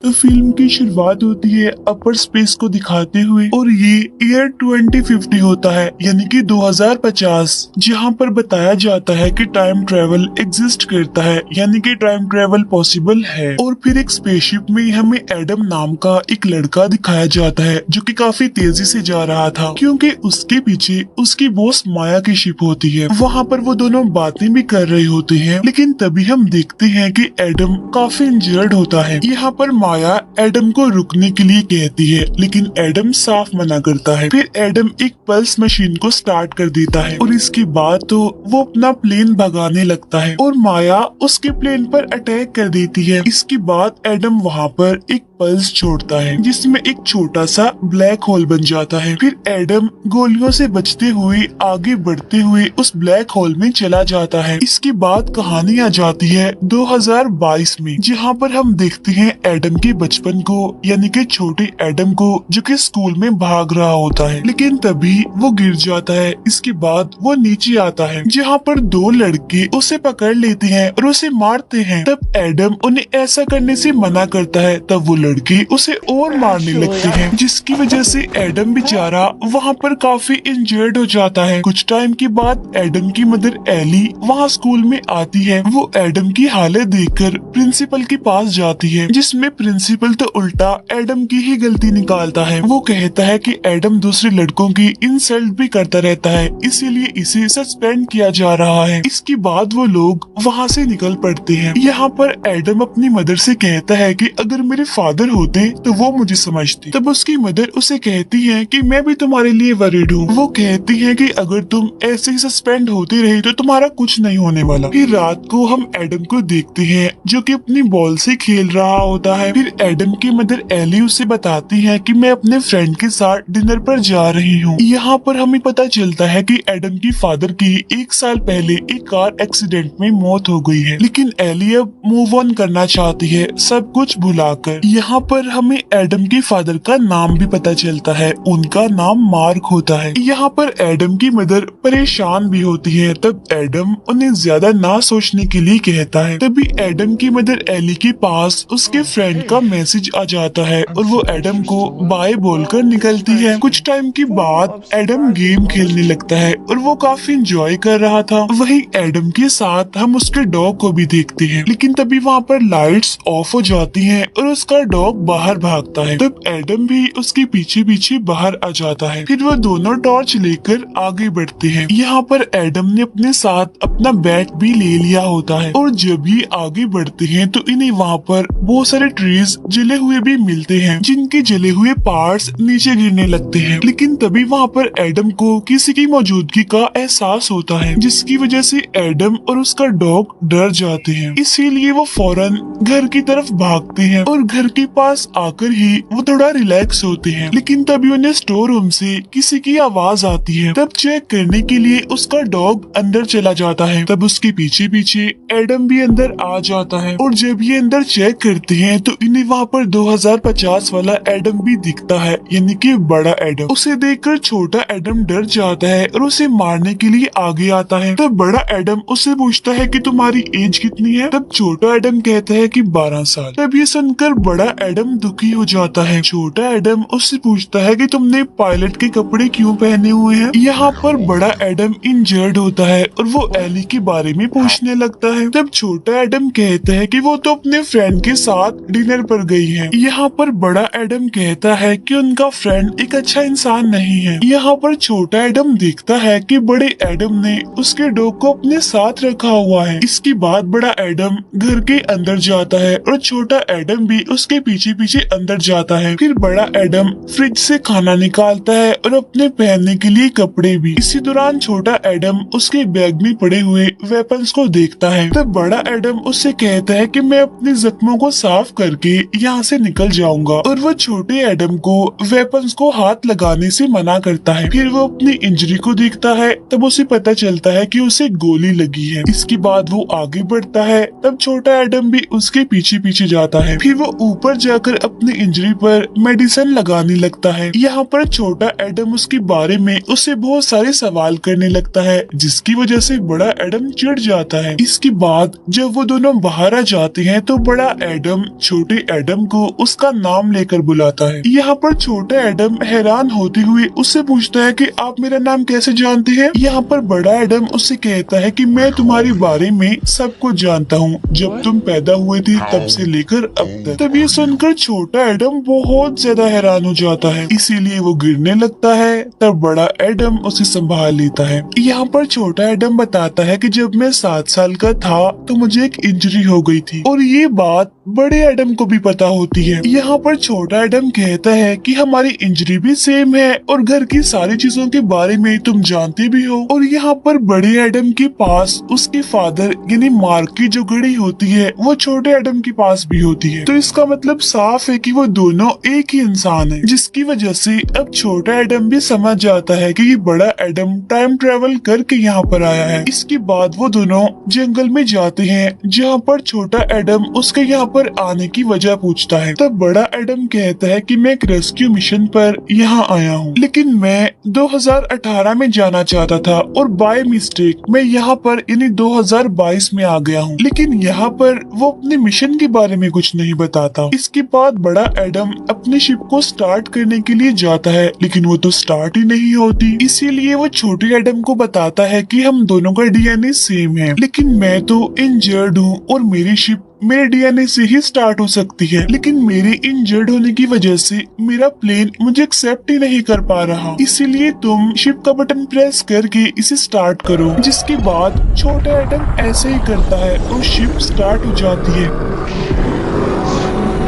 तो फिल्म की शुरुआत होती है अपर स्पेस को दिखाते हुए और ये ईयर 2050 होता है यानी कि 2050, जहाँ पर बताया जाता है कि टाइम ट्रेवल एग्जिस्ट करता है यानी कि टाइम ट्रेवल पॉसिबल है। और फिर एक स्पेसशिप में हमें एडम नाम का एक लड़का दिखाया जाता है जो कि काफी तेजी से जा रहा था क्योंकि उसके पीछे उसकी बॉस माया की शिप होती है। वहाँ पर वो दोनों बातें भी कर रहे होते हैं, लेकिन तभी हम देखते हैं कि एडम काफी इंजर्ड होता है। यहाँ पर माया एडम को रुकने के लिए कहती है, लेकिन एडम साफ मना करता है। फिर एडम एक पल्स मशीन को स्टार्ट कर देता है और इसके बाद तो वो अपना प्लेन भगाने लगता है और माया उसके प्लेन पर अटैक कर देती है। इसके बाद एडम वहाँ पर एक पल्स छोड़ता है जिसमें एक छोटा सा ब्लैक होल बन जाता है। फिर एडम गोलियों से बचते हुए आगे बढ़ते हुए उस ब्लैक होल में चला जाता है। इसके बाद कहानी आ जाती है 2022 में, जहाँ पर हम देखते हैं एडम के बचपन को यानी कि छोटे एडम को जो कि स्कूल में भाग रहा होता है, लेकिन तभी वो गिर जाता है। इसके बाद वो नीचे आता है जहाँ पर दो लड़के उसे पकड़ लेते हैं और उसे मारते हैं। तब एडम उन्हें ऐसा करने से मना करता है, तब वो लड़के उसे और मारने लगते हैं, जिसकी वजह से एडम बेचारा वहाँ पर काफी इंजर्ड हो जाता है। कुछ टाइम के बाद एडम की मदर एली वहाँ स्कूल में आती है। वो एडम की हालत देखकर प्रिंसिपल के पास जाती है, जिसमें प्रिंसिपल तो उल्टा एडम की ही गलती निकालता है। वो कहता है कि एडम दूसरे लड़कों की इंसल्ट भी करता रहता है, इसीलिए इसे सस्पेंड किया जा रहा है। इसके बाद वो लोग वहाँ से निकल पड़ते हैं। यहाँ पर एडम अपनी मदर से कहता है कि अगर मेरे फादर होते तो वो मुझे समझते। तब उसकी मदर उसे कहती है कि मैं भी तुम्हारे लिए वरीड हूँ। वो कहती है कि अगर तुम ऐसे ही सस्पेंड होते रहे तो तुम्हारा कुछ नहीं होने वाला। फिर रात को हम एडम को देखते हैं जो कि अपनी बॉल से खेल रहा होता है। फिर एडम की मदर एली उसे बताती है कि मैं अपने फ्रेंड के साथ डिनर पर जा रही हूँ। यहाँ पर हमें पता चलता है कि एडम की फादर की 1 साल पहले एक कार एक्सीडेंट में मौत हो गई है, लेकिन एली अब मूव ऑन करना चाहती है सब कुछ भुलाकर। यहाँ पर हमें एडम के फादर का नाम भी पता चलता है, उनका नाम मार्क होता है। यहाँ पर एडम की मदर परेशान भी होती है। तब एडम उन्हें ज्यादा ना सोचने के लिए कहता है। तभी एडम की मदर एली के पास उसके फ्रेंड का मैसेज आ जाता है और वो एडम को बाय बोलकर निकलती है। कुछ टाइम के बाद एडम गेम खेलने लगता है और वो काफी इंजॉय कर रहा था। वहीं एडम के साथ हम उसके डॉग को भी देखते हैं, लेकिन तभी वहाँ पर लाइट्स ऑफ हो जाती हैं और उसका डॉग बाहर भागता है। तब एडम भी उसके पीछे पीछे बाहर आ जाता है। फिर वो दोनों टॉर्च लेकर आगे बढ़ते हैं। यहाँ पर एडम ने अपने साथ अपना बैट भी ले लिया होता है और जब ये आगे बढ़ते हैं तो इन्हें वहाँ पर बहुत सारे ट्रीज जले हुए भी मिलते हैं, जिनके जले हुए पार्ट्स नीचे गिरने लगते हैं। लेकिन तभी वहाँ पर एडम को किसी की मौजूदगी का एहसास होता है, जिसकी वजह से एडम और उसका डॉग डर जाते हैं। इसीलिए वो फौरन घर की तरफ भागते हैं और घर के पास आकर ही वो थोड़ा रिलैक्स होते हैं। लेकिन तभी उन्हें स्टोर रूम से किसी की आवाज आती है। तब चेक करने के लिए उसका डॉग अंदर चला जाता है। तब उसके पीछे पीछे एडम भी अंदर आ जाता है और जब ये अंदर चेक करते हैं तो इन्हें वहाँ पर 2050 वाला एडम भी दिखता है, यानी कि बड़ा एडम। उसे देखकर छोटा एडम डर जाता है और उसे मारने के लिए आगे आता है। तब बड़ा एडम उससे पूछता है कि तुम्हारी एज कितनी है? तब छोटा एडम कहता है कि 12 साल। तब ये सुनकर बड़ा एडम दुखी हो जाता है। छोटा एडम उससे पूछता है कि तुमने पायलट के कपड़े क्यों पहने हुए हैं? यहाँ पर बड़ा एडम इंजर्ड होता है और वो एली के बारे में पूछने लगता है। तब छोटा एडम कहता है कि वो तो अपने फ्रेंड के साथ डिनर पर गई है। यहाँ पर बड़ा एडम कहता है कि उनका फ्रेंड एक अच्छा इंसान नहीं है। यहाँ पर छोटा एडम देखता है कि बड़े एडम ने उसके डॉग को अपने साथ रखा हुआ है। इसके बाद बड़ा एडम घर के अंदर जाता है और छोटा एडम भी उसके पीछे पीछे अंदर जाता है। फिर बड़ा एडम फ्रिज से खाना निकालता है और अपने पहनने के लिए कपड़े भी। इसी दौरान छोटा एडम उसके बैग में पड़े हुए वेपन्स को देखता है। तब बड़ा एडम उससे कहता है कि मैं अपने जख्मों को साफ करके यहाँ से निकल जाऊंगा और वो छोटे एडम को वेपन्स को हाथ लगाने से मना करता है। फिर वो अपनी इंजरी को देखता है। तब उसे पता चलता है कि उसे गोली लगी है। इसके बाद वो आगे बढ़ता है। तब छोटा एडम भी उसके पीछे पीछे जाता है। फिर वो ऊपर जाकर अपनी इंजरी पर मेडिसिन लगाने लगता है। यहाँ पर छोटा एडम उसके बारे में उससे बहुत सारे सवाल करने लगता है, जिसकी वजह से बड़ा एडम चिढ़ जाता है। इसके बाद जब वो दोनों बाहर आ जाते हैं तो बड़ा एडम छोटे छोटे एडम को उसका नाम लेकर बुलाता है। यहाँ पर छोटा एडम हैरान होते हुए उससे पूछता है कि आप मेरा नाम कैसे जानते हैं। यहाँ पर बड़ा एडम उससे कहता है कि मैं तुम्हारे बारे में सब कुछ जानता हूँ, जब तुम पैदा हुए थे तब से लेकर अब तक। तब ये सुनकर छोटा एडम बहुत ज्यादा हैरान हो जाता है, इसीलिए वो गिरने लगता है। तब बड़ा एडम उसे संभाल लेता है। यहाँ पर छोटा एडम बताता है कि जब मैं 7 साल का था तो मुझे एक इंजरी हो गई थी, और ये बात बड़े एडम को भी पता होती है। यहाँ पर छोटा एडम कहता है कि हमारी इंजरी भी सेम है और घर की सारी चीजों के बारे में तुम जानते भी हो। और यहाँ पर बड़े एडम के पास उसके फादर यानी मार्क की जो घड़ी होती है वो छोटे एडम के पास भी होती है। तो इसका मतलब साफ है कि वो दोनों एक ही इंसान है, जिसकी वजह से अब छोटा एडम भी समझ जाता है कि ये बड़ा एडम टाइम ट्रेवल करके यहाँ पर आया है। इसके बाद वो दोनों जंगल में जाते हैं, जहाँ पर छोटा एडम उसके यहाँ पर आने की वजह पूछता है। तब बड़ा एडम कहता है कि मैं एक रेस्क्यू मिशन पर यहाँ आया हूँ, लेकिन मैं 2018 में जाना चाहता था और बाय मिस्टेक मैं यहाँ पर यानी 2022 में आ गया हूँ। लेकिन यहाँ पर वो अपने मिशन के बारे में कुछ नहीं बताता। इसके बाद बड़ा एडम अपने शिप को स्टार्ट करने के लिए जाता है, लेकिन वो तो स्टार्ट ही नहीं होती। इसीलिए वो छोटे एडम को बताता है कि हम दोनों का डीएनए सेम है, लेकिन मैं तो इंजर्ड हूँ और मेरी शिप मेरे डीएनए से ही स्टार्ट हो सकती है, लेकिन मेरे इंजर्ड होने की वजह से मेरा प्लेन मुझे एक्सेप्ट ही नहीं कर पा रहा। इसीलिए तुम शिप का बटन प्रेस करके इसे स्टार्ट करो। जिसके बाद छोटा एडम ऐसे ही करता है और शिप स्टार्ट हो जाती है।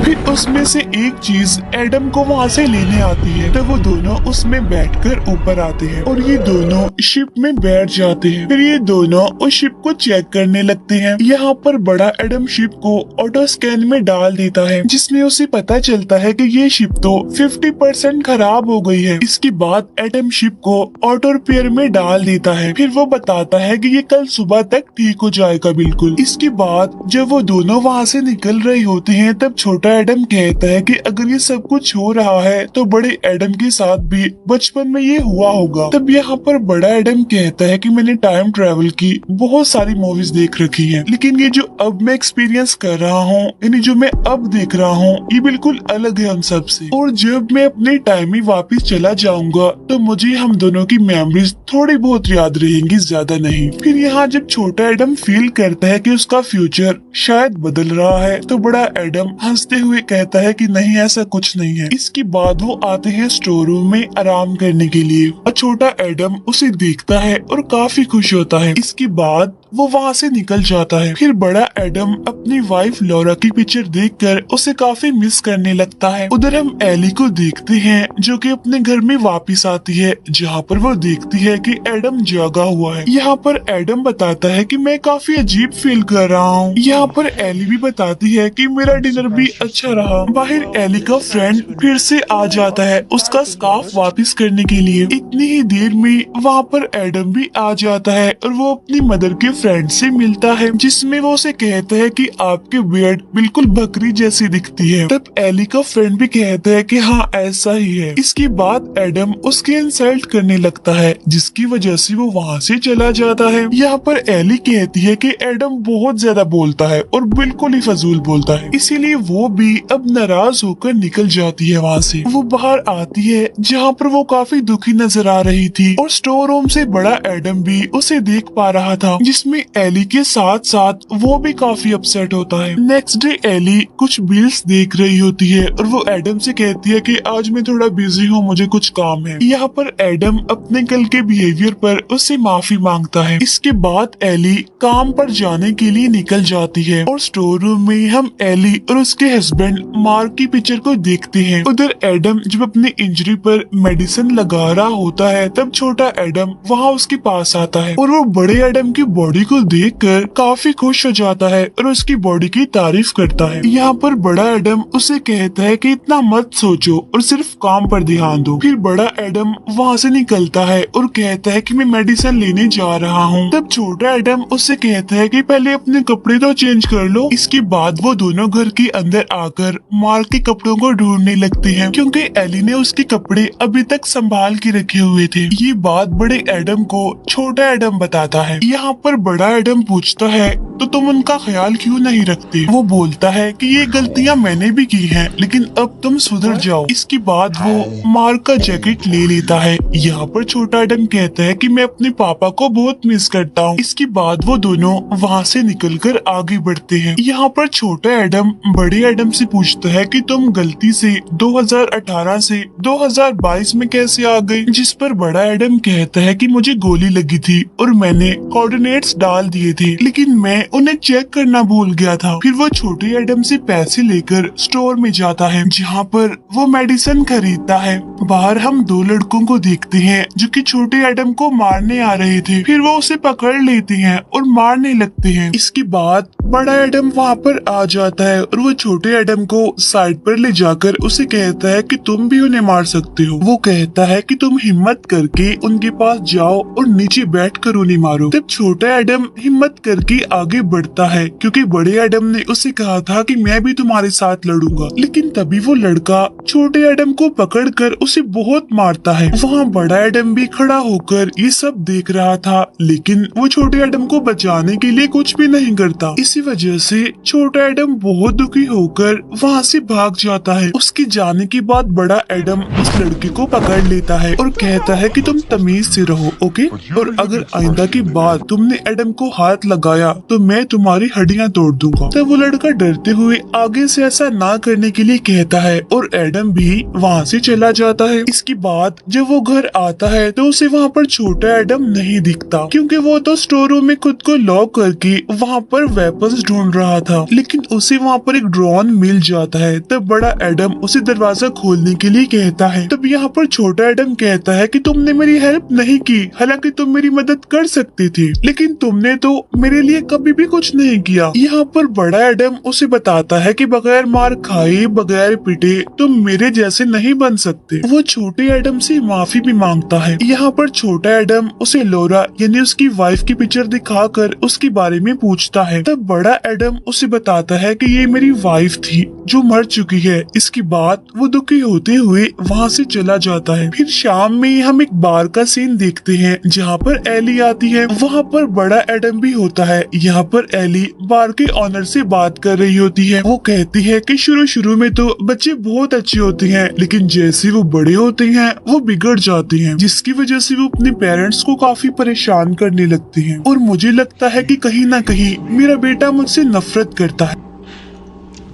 फिर उसमें से एक चीज एडम को वहाँ से लेने आती है, तो वो दोनों उसमें बैठकर ऊपर आते हैं और ये दोनों शिप में बैठ जाते हैं। फिर ये दोनों उस शिप को चेक करने लगते हैं। यहाँ पर बड़ा एडम शिप को ऑटो स्कैन में डाल देता है, जिसमें उसे पता चलता है कि ये शिप तो 50% खराब हो गई है। इसके बाद एडम शिप को ऑटो रिपेयर में डाल देता है। फिर वो बताता है कि ये कल सुबह तक ठीक हो जाएगा बिल्कुल। इसके बाद जब वो दोनों वहाँ से निकल रहे होते हैं, तब छोटा एडम कहता है कि अगर ये सब कुछ हो रहा है तो बड़े एडम के साथ भी बचपन में ये हुआ होगा। तब यहाँ पर बड़ा एडम कहता है कि मैंने टाइम ट्रेवल की बहुत सारी मूवीज देख रखी हैं, लेकिन ये जो अब मैं एक्सपीरियंस कर रहा हूँ, यानी जो मैं अब देख रहा हूँ, ये बिल्कुल अलग है उन सब से। और जब मैं अपने टाइम में वापस चला जाऊंगा तो मुझे हम दोनों की मेमोरीज थोड़ी बहुत याद रहेंगी, ज्यादा नहीं। फिर यहाँ जब छोटा एडम फील करता है कि उसका फ्यूचर शायद बदल रहा है, तो बड़ा एडम हंसते हुए कहता है कि नहीं, ऐसा कुछ नहीं है। इसके बाद वो आते हैं स्टोर रूम में आराम करने के लिए और छोटा एडम उसे देखता है और काफी खुश होता है। इसके बाद वो वहाँ से निकल जाता है। फिर बड़ा एडम अपनी वाइफ लॉरा की पिक्चर देखकर उसे काफी मिस करने लगता है। उधर हम एली को देखते हैं जो कि अपने घर में वापस आती है, जहाँ पर वो देखती है कि एडम जागा हुआ है। यहाँ पर एडम बताता है कि मैं काफी अजीब फील कर रहा हूँ। यहाँ पर एली भी बताती है कि मेरा डिनर भी अच्छा रहा। बाहर एली का फ्रेंड फिर से आ जाता है उसका स्कार्फ वापस करने के लिए। इतनी ही देर में वहाँ पर एडम भी आ जाता है और वो अपनी मदर के फ्रेंड से मिलता है, जिसमें वो उसे कहता है कि आपकी बियर्ड बिल्कुल बकरी जैसी दिखती है। तब एली का फ्रेंड भी कहता है कि हाँ ऐसा ही है। इसके बाद एडम उसके इंसल्ट करने लगता है, जिसकी वजह से वो वहाँ से चला जाता है। यहाँ पर एली कहती है कि एडम बहुत ज्यादा बोलता है और बिल्कुल ही फजूल बोलता है, इसीलिए वो भी अब नाराज होकर निकल जाती है वहाँ से। वो बाहर आती है जहाँ पर वो काफी दुखी नजर आ रही थी और स्टोर रूम से बड़ा एडम भी उसे देख पा रहा था, जिसमें एली के साथ साथ वो भी काफी अपसेट होता है। नेक्स्ट डे एली कुछ बिल्स देख रही होती है और वो एडम से कहती है कि आज मैं थोड़ा बिजी हूँ, मुझे कुछ काम है। यहाँ पर एडम अपने कल के बिहेवियर पर उससे माफी मांगता है। इसके बाद एली काम पर जाने के लिए निकल जाती है और स्टोर रूम में हम एली और उसके हस्बैंड मार्क की पिक्चर को देखते हैं। उधर एडम जब अपनी इंजरी पर मेडिसिन लगा रहा होता है, तब छोटा एडम वहाँ उसके पास आता है और वो बड़े एडम की बॉडी को देखकर काफी खुश हो जाता है और उसकी बॉडी की तारीफ करता है। यहाँ पर बड़ा एडम उसे कहता है कि इतना मत सोचो और सिर्फ काम पर ध्यान दो। फिर बड़ा एडम वहाँ से निकलता है और कहता है कि मैं मेडिसिन लेने जा रहा हूँ। तब छोटा एडम उससे कहता है कि पहले अपने कपड़े तो चेंज कर लो। इसके बाद वो दोनों घर के अंदर आकर मार्क के कपड़ों को ढूंढने लगते हैं, क्योंकि एली ने उसके कपड़े अभी तक संभाल के रखे हुए थे। ये बात बड़े एडम को छोटा एडम बताता है। यहाँ पर बड़ा एडम पूछता है तो तुम उनका ख्याल क्यों नहीं रखते। वो बोलता है कि ये गलतियां मैंने भी की हैं, लेकिन अब तुम सुधर जाओ। इसके बाद वो मार्क का जैकेट ले लेता है। यहाँ पर छोटा एडम कहता है कि मैं अपने पापा को बहुत मिस करता हूँ। इसके बाद वो दोनों वहाँ से निकलकर आगे बढ़ते हैं। यहाँ पर छोटा एडम बड़े एडम से पूछता है कि तुम गलती से 2018 से 2022 में कैसे आ गए। जिस पर बड़ा एडम कहता है कि मुझे गोली लगी थी और मैंने कोऑर्डिनेट्स डाल दिए थे, लेकिन मैं उन्हें चेक करना भूल गया था। फिर वो छोटे एडम से पैसे लेकर स्टोर में जाता है, जहाँ पर वो मेडिसिन खरीदता है। बाहर हम दो लड़कों को देखते हैं जो कि छोटे एडम को मारने आ रहे थे। फिर वो उसे पकड़ लेते हैं और मारने लगते हैं। इसके बाद बड़ा एडम वहाँ पर आ जाता है और वो छोटे एडम को साइड पर ले जाकर उसे कहता है कि तुम भी उन्हें मार सकते हो। वो कहता है कि तुम हिम्मत करके उनके पास जाओ और नीचे बैठकर उन्हें मारो। तब छोटा एडम हिम्मत करके आगे बढ़ता है, क्योंकि बड़े एडम ने उसे कहा था कि मैं भी तुम्हारे साथ लड़ूंगा। लेकिन तभी वो लड़का छोटे एडम को पकड़कर उसे बहुत मारता है। वहाँ बड़ा एडम भी खड़ा होकर ये सब देख रहा था, लेकिन वो छोटे एडम को बचाने के लिए कुछ भी नहीं करता। इसी वजह से छोटा एडम बहुत दुखी होकर वहाँ से भाग जाता है। उसके जाने के बाद बड़ा एडम उस लड़के को पकड़ लेता है और कहता है कि तुम तमीज से रहो, ओके? और अगर आइंदा के बाद तुमने एडम को हाथ लगाया तो मैं तुम्हारी हड्डियां तोड़ दूंगा। तब वो लड़का डरते हुए आगे से ऐसा ना करने के लिए कहता है और एडम भी वहाँ से चला जाता है। इसके बाद जब वो घर आता है तो उसे वहाँ पर छोटा एडम नहीं दिखता, क्योंकि वो तो स्टोर रूम में खुद को लॉक करके वहाँ पर वेपन्स ढूंढ रहा था। लेकिन उसे वहाँ पर एक ड्रोन मिल जाता है। तब बड़ा एडम उसे दरवाजा खोलने के लिए कहता है। तब यहाँ पर छोटा एडम कहता है कि तुमने मेरी हेल्प नहीं की, हालांकि तुम मेरी मदद कर सकती थी, लेकिन तुमने तो मेरे लिए कभी भी कुछ नहीं किया। यहाँ पर बड़ा एडम उसे बताता है कि बगैर मार खाए बगैर पिटे तुम मेरे जैसे नहीं बन सकते। वो छोटे एडम से माफी भी मांगता है। यहाँ पर छोटा एडम उसे लोरा यानी उसकी वाइफ की पिक्चर दिखाकर उसके बारे में पूछता है। तब बड़ा एडम उसे बताता है कि ये मेरी वाइफ थी जो मर चुकी है। इसके बाद वो दुखी होते हुए वहाँ से चला जाता है। फिर शाम में हम एक बार का सीन देखते हैं जहाँ पर एली आती है। वहाँ पर बड़ा एडम भी होता है। यहाँ पर एली बार के ऑनर से बात कर रही होती है। वो कहती है कि शुरू में तो बच्चे बहुत अच्छे होते हैं, लेकिन जैसे वो बड़े होते हैं वो बिगड़ जाते हैं, जिसकी वजह से वो अपने पेरेंट्स को काफी परेशान करने लगते हैं। और मुझे लगता है कि कहीं ना कहीं मेरा बेटा मुझसे नफरत करता है।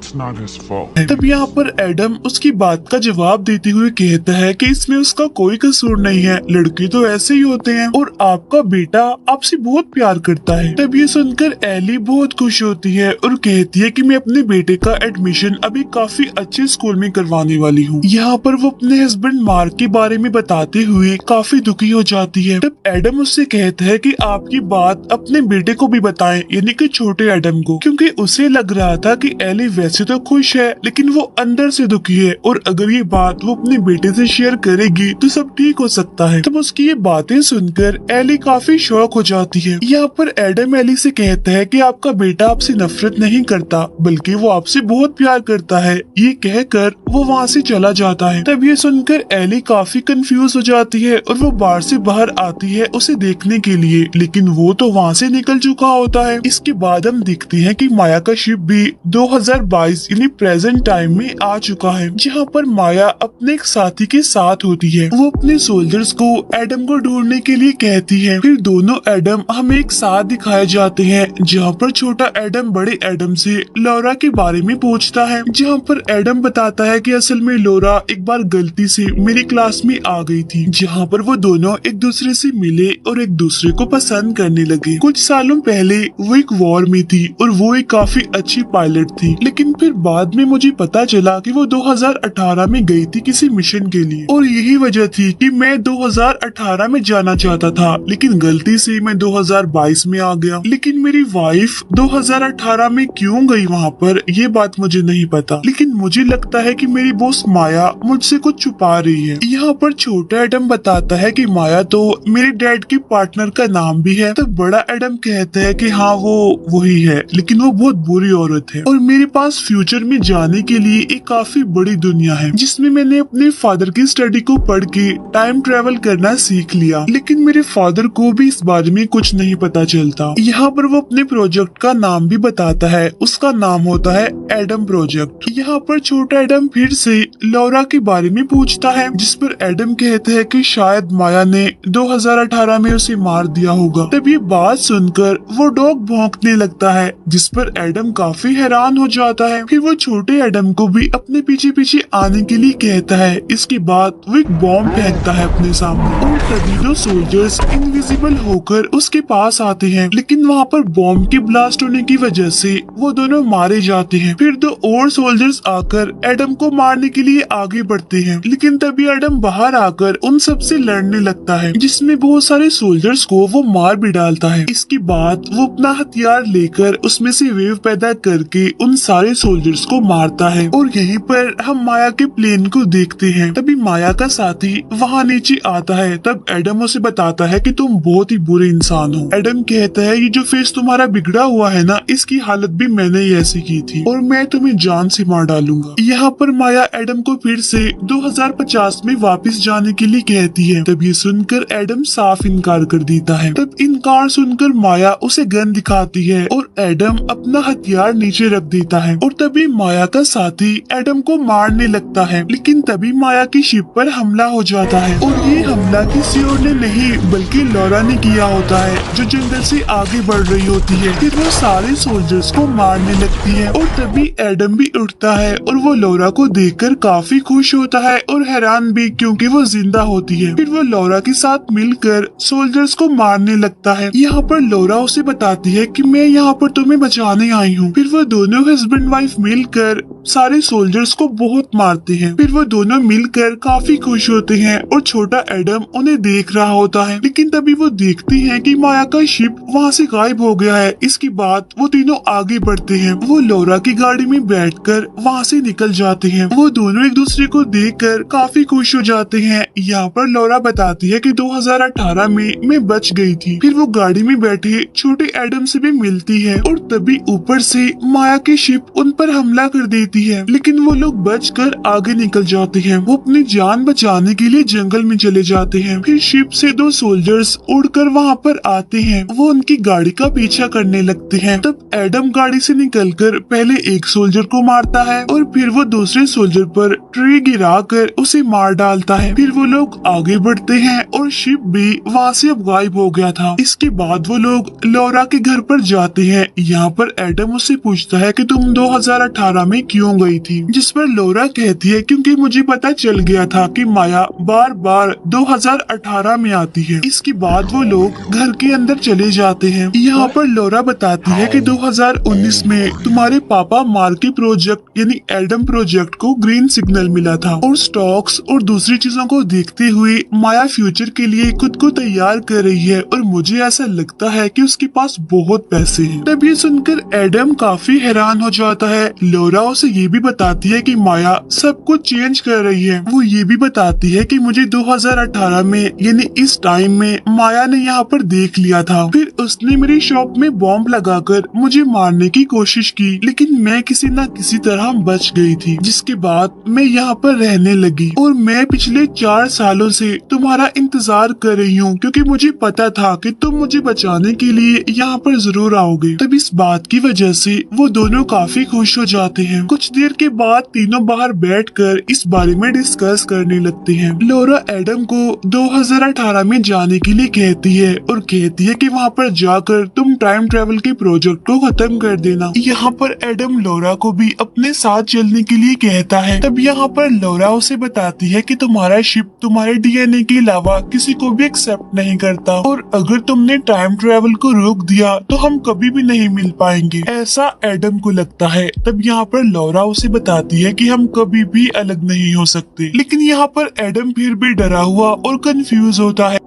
तब यहाँ पर एडम उसकी बात का जवाब देते हुए कहता है कि इसमें उसका कोई कसूर नहीं है, लड़के तो ऐसे ही होते हैं और आपका बेटा आपसे बहुत प्यार करता है। तब ये सुनकर एली बहुत खुश होती है और कहती है कि मैं अपने बेटे का एडमिशन अभी काफी अच्छे स्कूल में करवाने वाली हूँ। यहाँ पर वो अपने हस्बैंड मार्क के बारे में बताते हुए काफी दुखी हो जाती है। तब एडम उससे कहता है कि आपकी बात अपने बेटे को भी बताएं, यानी कि छोटे एडम को, क्योंकि उसे लग रहा था कि एली वैसे तो खुश है लेकिन वो अंदर से दुखी है, और अगर ये बात वो अपने बेटे से शेयर करेगी तो सब ठीक हो सकता है। तब उसकी ये बातें सुनकर एली काफी शॉक हो जाती है। यहाँ पर एडम एली से कहता है कि आपका बेटा आपसे नफरत नहीं करता, बल्कि वो आपसे बहुत प्यार करता है। ये कहकर वो वहाँ से चला जाता है। तब ये सुनकर एली काफी कंफ्यूज हो जाती है और वो बार से बाहर आती है उसे देखने के लिए, लेकिन वो तो वहाँ से निकल चुका होता है। इसके बाद हम देखते हैं कि माया का शिप भी 2022 यानी प्रेजेंट टाइम में आ चुका है, जहाँ पर माया अपने एक साथी के साथ होती है। वो अपने सोल्जर्स को एडम को ढूंढने के लिए कहती है। फिर दोनों एडम हमें एक साथ दिखाए जाते हैं, जहाँ पर छोटा एडम बड़े एडम से लोरा के बारे में पूछता है, जहाँ पर एडम बताता है कि असल में लोरा एक बार गलती से मेरी क्लास में आ गई थी, जहाँ पर वो दोनों एक दूसरे से मिले और एक दूसरे को पसंद करने लगे। कुछ सालों पहले वो एक वॉर में थी और वो एक काफी अच्छी पायलट थी, लेकिन फिर बाद में मुझे पता चला कि वो 2018 में गई थी किसी मिशन के लिए, और यही वजह थी कि मैं 2018 में जाना चाहता था, लेकिन गलती से मैं 2022 में आ गया। लेकिन मेरी वाइफ 2018 में क्यों गई वहाँ पर, ये बात मुझे नहीं पता, लेकिन मुझे लगता है कि मेरी बॉस माया मुझसे कुछ छुपा रही है। यहाँ पर छोटा एडम बताता है कि माया तो मेरे डैड के पार्टनर का नाम भी है। तो बड़ा एडम कहता है कि हाँ वो वही है, लेकिन वो बहुत बुरी औरत है और मेरे पास फ्यूचर में जाने के लिए एक काफी बड़ी दुनिया है, जिसमें मैंने अपने फादर की स्टडी को पढ़ के टाइम ट्रेवल करना सीख लिया। लेकिन मेरे फादर को भी इस बारे में कुछ नहीं पता चलता। यहाँ पर वो अपने प्रोजेक्ट का नाम भी बताता है, उसका नाम होता है एडम प्रोजेक्ट। यहाँ पर छोटा एडम फिर से लौरा के बारे में पूछता है, जिस पर एडम कहते हैं कि शायद माया ने 2018 में उसे मार दिया होगा। तब ये बात सुनकर वो डॉग भौंकने लगता है, जिस पर एडम काफी हैरान हो जाता है। फिर वो छोटे एडम को भी अपने पीछे पीछे आने के लिए कहता है। इसके बाद वो एक बॉम्ब फेंकता है अपने सामने और तभी दो सोल्जर्स इनविजिबल होकर उसके पास आते हैं। लेकिन वहाँ पर बॉम्ब के ब्लास्ट होने की वजह से वो दोनों मारे जाते हैं। फिर दो और सोल्जर्स आकर एडम को मारने के लिए आगे बढ़ते हैं, लेकिन तभी एडम बाहर आकर उन सब से लड़ने लगता है, जिसमें बहुत सारे सोल्जर्स को वो मार भी डालता है। इसके बाद वो अपना हथियार लेकर उसमें से वेव पैदा करके उन सारे सोल्जर्स को मारता है। और यहीं पर हम माया के प्लेन को देखते हैं। तभी माया का साथी वहाँ नीचे आता है। तब एडम उसे बताता है कि तुम बहुत ही बुरे इंसान हो। एडम कहता है, ये जो फेस तुम्हारा बिगड़ा हुआ है ना, इसकी हालत भी मैंने ही ऐसी की थी और मैं तुम्हें जान से मार डालूंगा। यहाँ पर माया एडम को फिर से 2050 में वापस जाने के लिए कहती है। तब ये सुनकर एडम साफ इनकार कर देता है। तब इनकार सुनकर माया उसे गन दिखाती है और एडम अपना हथियार नीचे रख देता है। और तभी माया का साथी एडम को मारने लगता है, लेकिन तभी माया की शिप पर हमला हो जाता है। और ये हमला किसी और ने नहीं बल्कि लौरा ने किया होता है, जो जंगल से आगे बढ़ रही होती है। फिर वो सारे सोल्जर्स को मारने लगती है और तभी एडम भी उठता है और वो लौरा को देखकर काफी खुश होता है और हैरान भी, क्योंकि वो जिंदा होती है। फिर वो लौरा के साथ मिलकर सोल्जर्स को मारने लगता है। यहाँ पर लौरा उसे बताती है कि मैं यहाँ पर तुम्हें बचाने आई हूँ। फिर वो दोनों हस्बैंड वाइफ मिलकर सारे सोल्जर्स को बहुत मारते हैं। फिर वो दोनों मिलकर काफी खुश होते हैं और छोटा एडम उन्हें देख रहा होता है। लेकिन तभी वो देखते हैं कि माया का शिप वहाँ से गायब हो गया है। इसके बाद वो तीनों आगे बढ़ते हैं। वो लौरा की गाड़ी में बैठकर वहाँ से निकल जाते हैं। वो दोनों एक दूसरे को देखकर काफी खुश हो जाते हैं। यहाँ पर लौरा बताती है कि 2018 में मैं बच गई थी। फिर वो गाड़ी में बैठे छोटे एडम से भी मिलती है और तभी ऊपर से माया की शिप उन पर हमला कर देती है। लेकिन वो लोग बचकर आगे निकल जाते हैं। वो अपनी जान बचाने के लिए जंगल में चले जाते हैं। फिर शिप से दो सोल्जर्स उड़कर वहाँ पर आते हैं। वो उनकी गाड़ी का पीछा करने लगते हैं। तब एडम गाड़ी से निकलकर पहले एक सोल्जर को मारता है और फिर वो दूसरे सोल्जर पर ट्री गिराकर उसे मार डालता है। फिर वो लोग आगे बढ़ते हैं और शिप भी वहाँ से अब गायब हो गया था। इसके बाद वो लोग लौरा के घर पर जाते हैं। यहाँ पर एडम उससे पूछता है कि तुम 2018 में क्यों गई थी, जिस पर लौरा कहती है क्योंकि मुझे पता चल गया था कि माया बार बार 2018 में आती है। इसके बाद वो लोग घर के अंदर चले जाते हैं। यहाँ पर लौरा बताती है कि 2019 में तुम्हारे पापा मार्की प्रोजेक्ट यानी एडम प्रोजेक्ट को ग्रीन सिग्नल मिला था और स्टॉक्स और दूसरी चीजों को देखते हुए माया फ्यूचर के लिए खुद को तैयार कर रही है और मुझे ऐसा लगता है कि उसके पास बहुत पैसे हैं। तब ये सुनकर एडम काफी हैरान हो जाता है। लौरा उसे ये भी बताती है कि माया सब कुछ चेंज कर रही है। वो ये भी बताती है कि मुझे 2018 में यानी इस टाइम में माया ने यहाँ पर देख लिया था। फिर उसने मेरी शॉप में बॉम्ब लगाकर मुझे मारने की कोशिश की, लेकिन मैं किसी न किसी तरह बच गई थी। जिसके बाद मैं यहाँ पर रहने लगी और मैं पिछले 4 सालों से तुम्हारा इंतजार कर रही हूँ, क्योंकि मुझे पता था कि तुम मुझे बचाने के लिए यहाँ पर जरूर आओगे। तब इस बात की वजह से वो दोनों काफी खुश हो जाते हैं। कुछ देर के बाद तीनों बाहर बैठकर इस बारे में डिस्कस करने लगते हैं। लौरा एडम को 2018 में जाने के लिए कहती है और कहती है कि वहाँ पर जाकर तुम टाइम ट्रेवल के प्रोजेक्ट को खत्म कर देना। यहाँ पर एडम लौरा को भी अपने साथ चलने के लिए कहता है। तब यहाँ पर लौरा उसे बताती है कि तुम्हारा शिप तुम्हारे डीएनए के अलावा किसी को भी एक्सेप्ट नहीं करता और अगर तुमने टाइम ट्रेवल को रोक दिया तो हम कभी भी नहीं मिल पाएंगे, ऐसा एडम को लगता है। तब यहाँ पर लौरा उसे बताती है कि हम कभी भी अलग नहीं हो सकते। लेकिन यहाँ पर एडम फिर भी डरा हुआ और कंफ्यूज होता है।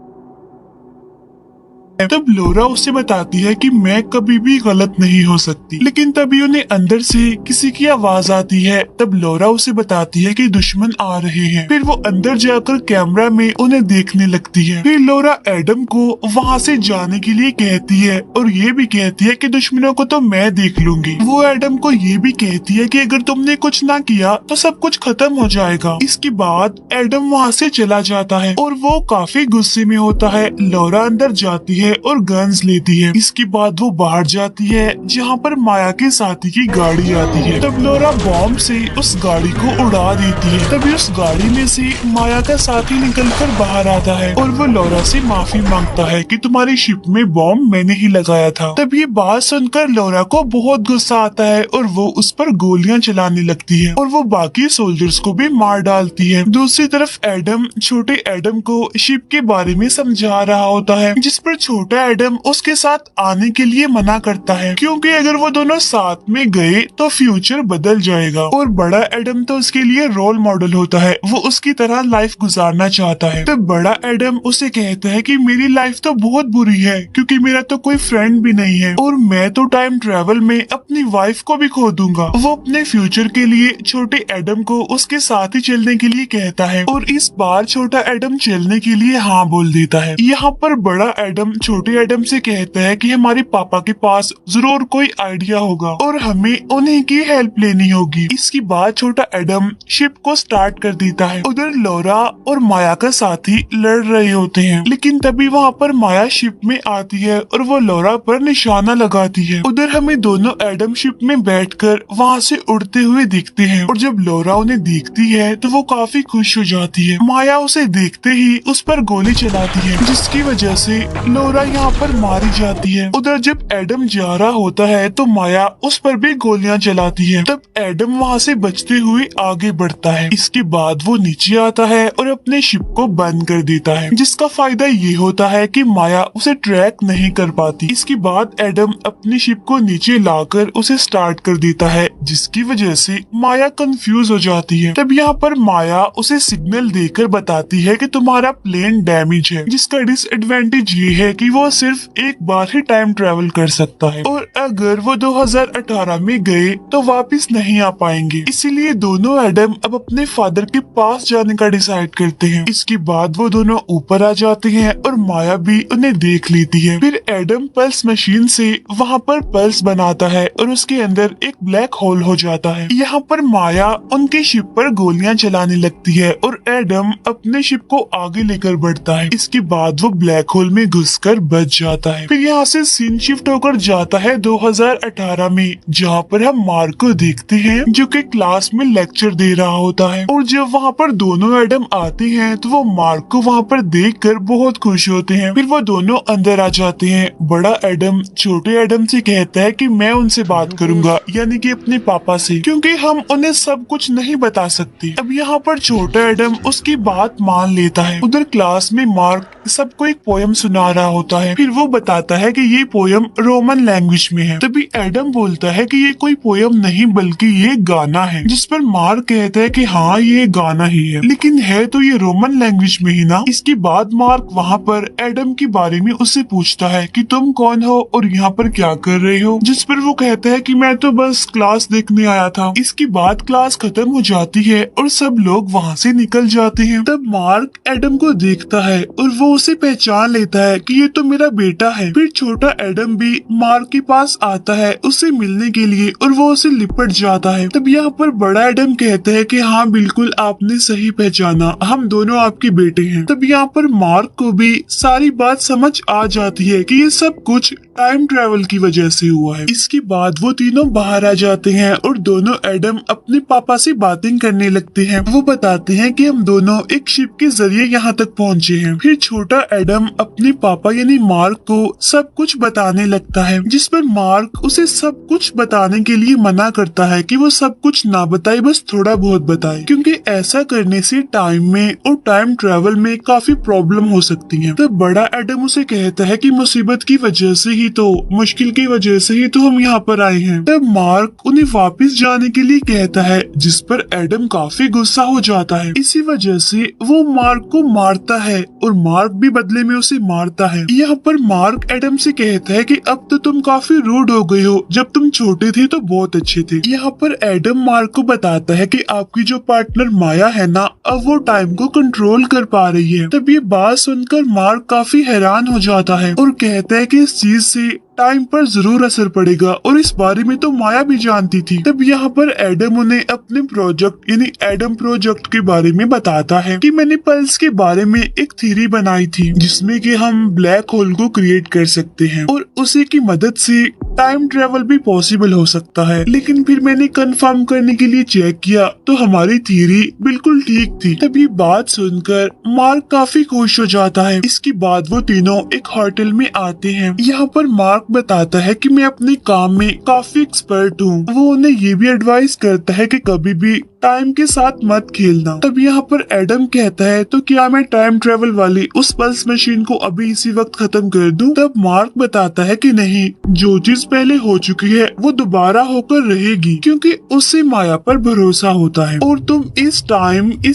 तब लोरा उसे बताती है कि मैं कभी भी गलत नहीं हो सकती, लेकिन तभी उन्हें अंदर से किसी की आवाज आती है। तब लोरा उसे बताती है कि दुश्मन आ रहे हैं। फिर वो अंदर जाकर कैमरा में उन्हें देखने लगती है। फिर लोरा एडम को वहाँ से जाने के लिए कहती है और ये भी कहती है कि दुश्मनों को तो मैं देख लूंगी। वो एडम को ये भी कहती है कि अगर तुमने कुछ ना किया तो सब कुछ खत्म हो जाएगा। इसके बाद एडम वहाँ से चला जाता है और वो काफी गुस्से में होता है। लोरा अंदर जाती है और गन्स लेती है। इसके बाद वो बाहर जाती है जहाँ पर माया के साथी की गाड़ी आती है। तब लोरा बॉम्ब से उस गाड़ी को उड़ा देती है। तभी उस गाड़ी में से माया का साथी निकलकर बाहर आता है और वो लोरा से माफी मांगता है कि तुम्हारी शिप में बॉम्ब मैंने ही लगाया था। तब ये बात सुनकर लोरा को बहुत गुस्सा आता है और वो उस पर गोलियां चलाने लगती है और वो बाकी सोल्जर्स को भी मार डालती है। दूसरी तरफ एडम छोटे एडम को शिप के बारे में समझा रहा होता है, जिस पर छोटा एडम उसके साथ आने के लिए मना करता है क्योंकि अगर वो दोनों साथ में गए तो फ्यूचर बदल जाएगा। और बड़ा एडम तो उसके लिए रोल मॉडल होता है, वो उसकी तरह लाइफ गुजारना चाहता है। तो बड़ा एडम उसे कहता है कि मेरी लाइफ तो बहुत बुरी है क्योंकि मेरा तो कोई फ्रेंड भी नहीं है और मैं तो टाइम ट्रेवल में अपनी वाइफ को भी खो दूंगा। वो अपने फ्यूचर के लिए छोटे एडम को उसके साथ ही चलने के लिए कहता है और इस बार छोटा एडम चलने के लिए हाँ बोल देता है। यहाँ पर बड़ा एडम छोटे एडम से कहता है कि हमारे पापा के पास जरूर कोई आइडिया होगा और हमें उन्हीं की हेल्प लेनी होगी। इसके बाद छोटा एडम शिप को स्टार्ट कर देता है। उधर लोरा और माया का साथी लड़ रहे होते हैं, लेकिन तभी वहाँ पर माया शिप में आती है और वो लोरा पर निशाना लगाती है। उधर हमें दोनों एडम शिप में बैठकर वहाँ से उड़ते हुए दिखते हैं और जब लोरा उन्हें देखती है तो वो काफी खुश हो जाती है। माया उसे देखते ही उस पर गोली चलाती है, जिसकी वजह से लोरा यहाँ पर मारी जाती है। उधर जब एडम जा रहा होता है तो माया उस पर भी गोलियां चलाती है। तब एडम वहाँ से बचते हुए आगे बढ़ता है। इसके बाद वो नीचे आता है और अपने शिप को बंद कर देता है, जिसका फायदा ये होता है कि माया उसे ट्रैक नहीं कर पाती। इसके बाद एडम अपनी शिप को नीचे लाकर उसे स्टार्ट कर देता है, जिसकी वजह से माया कंफ्यूज हो जाती है। तब यहाँ पर माया उसे सिग्नल देकर बताती है कि तुम्हारा प्लेन डैमेज है, जिसका डिसएडवांटेज ये है कि वो सिर्फ एक बार ही टाइम ट्रेवल कर सकता है और अगर वो 2018 में गए तो वापस नहीं आ पाएंगे। इसीलिए दोनों एडम अब अपने फादर के पास जाने का डिसाइड करते हैं। इसके बाद वो दोनों ऊपर आ जाते हैं और माया भी उन्हें देख लेती है। फिर एडम पल्स मशीन से वहाँ पर पल्स बनाता है और उसके अंदर एक ब्लैक होल हो जाता है। यहाँ पर माया उनके शिप पर गोलियां चलाने लगती है और एडम अपने शिप को आगे लेकर बढ़ता है। इसके बाद वो ब्लैक होल में घुसकर बच जाता है। फिर यहाँ से सीन शिफ्ट होकर जाता है 2018 में, जहाँ पर हम मार्क को देखते हैं जो कि क्लास में लेक्चर दे रहा होता है। और जब वहाँ पर दोनों एडम आते हैं तो वो मार्क को वहाँ पर देखकर बहुत खुश होते हैं। फिर वो दोनों अंदर आ जाते हैं। बड़ा एडम छोटे एडम से कहता है कि मैं उनसे बात करूंगा, यानी कि अपने पापा से, क्योंकि हम उन्हें सब कुछ नहीं बता सकते। अब यहाँ पर छोटा एडम उसकी बात मान लेता है। उधर क्लास में मार्क सबको एक पोयम सुना रहा होता है। फिर वो बताता है कि ये पोयम रोमन लैंग्वेज में है। तभी एडम बोलता है कि ये कोई पोयम नहीं बल्कि ये गाना है, जिस पर मार्क कहता है कि हाँ ये गाना ही है, लेकिन है तो ये रोमन लैंग्वेज में ही ना। इसके बाद मार्क वहाँ पर एडम के बारे में उससे पूछता है कि तुम कौन हो और यहाँ पर क्या कर रहे हो, जिस पर वो कहता है कि मैं तो बस क्लास देखने आया था। इसके बाद क्लास खत्म हो जाती है और सब लोग वहाँ से निकल जाते हैं। तब मार्क एडम को देखता है और वो उसे पहचान लेता है कि ये तो मेरा बेटा है। फिर छोटा एडम भी मार्क के पास आता है उससे मिलने के लिए और वो उसे लिपट जाता है। तब यहाँ पर बड़ा एडम कहता है कि हाँ बिल्कुल आपने सही पहचाना, हम दोनों आपके बेटे हैं। तब यहाँ पर मार्क को भी सारी बात समझ आ जाती है कि ये सब कुछ टाइम ट्रेवल की वजह से हुआ है। इसके बाद वो तीनों बाहर आ जाते हैं और दोनों एडम अपने पापा से बातें करने लगते हैं। वो बताते हैं कि हम दोनों एक शिप के जरिए यहाँ तक पहुँचे हैं। फिर छोटा एडम अपने पापा यानी मार्क को सब कुछ बताने लगता है, जिस पर मार्क उसे सब कुछ बताने के लिए मना करता है कि वो सब कुछ ना बताए, बस थोड़ा बहुत बताए, क्योंकि ऐसा करने से टाइम में और टाइम ट्रेवल में काफी प्रॉब्लम हो सकती है। तो बड़ा एडम उसे कहता है कि मुसीबत की वजह से ही ही तो मुश्किल की वजह से ही तो हम यहाँ पर आए हैं। तब मार्क उन्हें वापस जाने के लिए कहता है, जिस पर एडम काफी गुस्सा हो जाता है। इसी वजह से वो मार्क को मारता है और मार्क भी बदले में उसे मारता है। यहाँ पर मार्क एडम से कहता है कि अब तो तुम काफी रूड हो गए हो, जब तुम छोटे थे तो बहुत अच्छे थे। यहाँ पर एडम मार्क को बताता है कि आपकी जो पार्टनर माया है ना, अब वो टाइम को कंट्रोल कर पा रही है। तब ये बात सुनकर मार्क काफी हैरान हो जाता है और कहता है कि इस चीज से टाइम पर जरूर असर पड़ेगा और इस बारे में तो माया भी जानती थी। तब यहाँ पर एडम उन्हें अपने प्रोजेक्ट यानी एडम प्रोजेक्ट के बारे में बताता है कि मैंने पल्स के बारे में एक थ्योरी बनाई थी जिसमें कि हम ब्लैक होल को क्रिएट कर सकते हैं और उसी की मदद से टाइम ट्रेवल भी पॉसिबल हो सकता है। लेकिन फिर मैंने कंफर्म करने के लिए चेक किया तो हमारी थ्योरी बिल्कुल ठीक थी। तब ये बात सुनकर मार्क काफी खुश हो जाता है। इसके बाद वो तीनों एक होटल में आते हैं। यहाँ पर मार्क बताता है कि मैं अपने काम में काफी एक्सपर्ट हूँ। वो उन्हें ये भी एडवाइस करता है कि कभी भी टाइम के साथ मत खेलना। तब यहाँ पर एडम कहता है, तो क्या मैं टाइम ट्रेवल वाली उस पल्स मशीन को अभी इसी वक्त खत्म कर दूं? तब मार्क बताता है कि नहीं, जो चीज पहले हो चुकी है वो दोबारा होकर रहेगी, क्योंकि उससे माया पर भरोसा होता है। और तुम इस